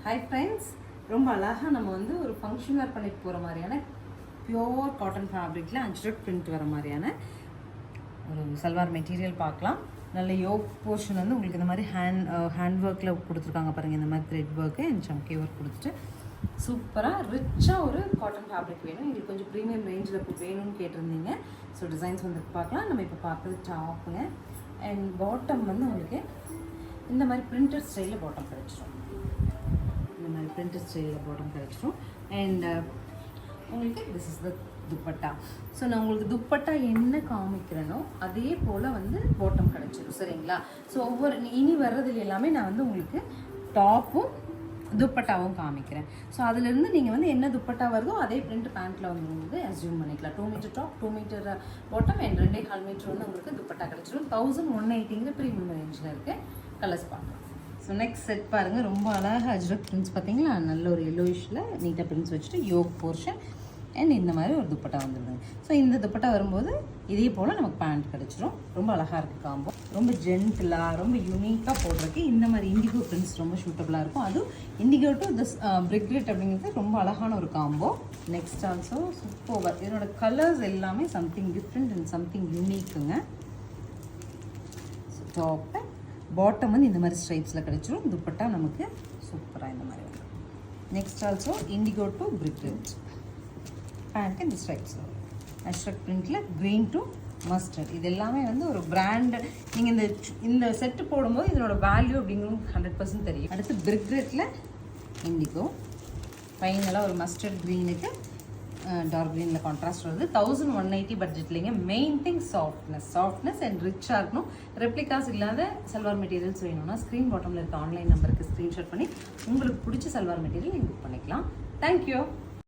Hi friends, ரொம்ப அழகாக நம்ம வந்து ஒரு ஃபங்க்ஷன் வேர் பண்ணிட்டு போகிற மாதிரியான பியோர் காட்டன் ஃபேப்ரிக்கில் அஞ்சுரட் பிரிண்ட் வர மாதிரியான ஒரு சல்வார் மெட்டீரியல் பார்க்கலாம். நல்ல யோக் போர்ஷன் வந்து உங்களுக்கு இந்த மாதிரி ஹேண்ட் ஒர்க்கில் கொடுத்துருக்காங்க பாருங்கள். இந்த மாதிரி த்ரெட் ஒர்க்கு அண்ட் சம்கி ஒர்க் கொடுத்துட்டு சூப்பராக ரிச்சாக ஒரு காட்டன் ஃபேப்ரிக் வேணும். இது கொஞ்சம் ப்ரீமியம் ரேஞ்சில் இப்போ வேணும்னு கேட்டிருந்தீங்க. ஸோ டிசைன்ஸ் வந்து பார்க்கலாம். நம்ம இப்போ பார்க்குறது டாப்புங்க அண்ட் பாட்டம் வந்து உங்களுக்கு இந்த மாதிரி பிரிண்டட் ஸ்டைலில் பாட்டம் கிடச்சிரும். இந்த மாதிரி பிரிண்டட் ஸ்டைலில் பாட்டம் கிடச்சிரும். அண்ட் உங்களுக்கு this is the dupatta. So நான் உங்களுக்கு துப்பட்டா என்ன காமிக்கிறேனோ அதே போல் வந்து பாட்டம் கிடச்சிரும். சரிங்களா? ஸோ ஒவ்வொரு இனி வர்றதுல எல்லாமே நான் வந்து உங்களுக்கு டாப்பும் துப்பட்டாவும் காமிக்கிறேன். ஸோ அதுலேருந்து நீங்கள் வந்து என்ன துப்பட்டா வருதோ அதே பிரிண்ட் பேண்ட்டில் வந்து அஸ்யூம் பண்ணிக்கலாம். 2 metre top, 2 metre bottom and 2.25 metre வந்து உங்களுக்கு துப்பட்டா கிடச்சிரும். 1180 ப்ரீமியம் ரேஞ்சில் இருக்குது. கலர்ஸ் பார்க்கலாம். ஸோ நெக்ஸ்ட் செட் பாருங்கள். ரொம்ப அழகாக அஜ்ரக் பிரிண்ட்ஸ் பார்த்தீங்களா? நல்ல ஒரு எல்லோயிஷில் நீட்டாக பிரிண்ட்ஸ் வச்சுட்டு யோக் போர்ஷன் அண்ட் இந்த மாதிரி ஒரு துப்பட்டா வந்துடுது. ஸோ இந்த துப்பட்டா வரும்போது இதே போல் நமக்கு பேண்ட் கிடச்சிரும். ரொம்ப அழகாக இருக்குது காம்போ. ரொம்ப ஜென்டிலாக ரொம்ப யூனிக்காக போடுறதுக்கு இந்த மாதிரி இண்டிகோ பிரிண்ட்ஸ் ரொம்ப சூட்டபுளாக இருக்கும். அதுவும் இண்டிகோ டு திஸ் பிரிக்ரெட் அப்படிங்கிறது ரொம்ப அழகான ஒரு காம்போ. Next also super. இதனோட கலர்ஸ் எல்லாமே சம்திங் டிஃப்ரெண்ட் அண்ட் சம்திங் யூனிக்குங்க. டாப்பு பாட்டம் வந்து இந்த மாதிரி ஸ்ட்ரைப்ஸில் கிடச்சிரும். துப்பட்டா நமக்கு சூப்பராக இந்த மாதிரி வரும். Next also indigo to brick red band இந்த ஸ்ட்ரைப்ஸில் வரும். அஷ்ரக் பிரிண்டில் க்ரீன் டு மஸ்டர்ட். இது எல்லாமே வந்து ஒரு பிராண்டு. நீங்கள் இந்த செட்டு போடும்போது இதனோட வேல்யூ அப்படிங்கிறது 100% தெரியும். அடுத்து பிரிக்ரெட்டில் இண்டிகோ, ஃபைனலாக ஒரு மஸ்டர்ட் க்ரீனுக்கு டார்க் க்ரீனில் கான்ட்ராஸ்ட் வருது. 1180 பட்ஜெட்லிங்க. மெயின் திங் சாஃப்ட்னஸ் அண்ட் ரிச்சாக இருக்கணும். ரெப்ளிகாஸ் இல்லாத சல்வார் மெட்டீரியல்ஸ் வேணும்னா ஸ்க்ரீன் பாட்டமில் இருக்க ஆன்லைன் நம்பருக்கு ஸ்க்ரீன்ஷாட் பண்ணி உங்களுக்கு பிடிச்ச சல்வார் மெட்டீரியல் நீங்கள் புக் பண்ணிக்கலாம். தேங்க்யூ.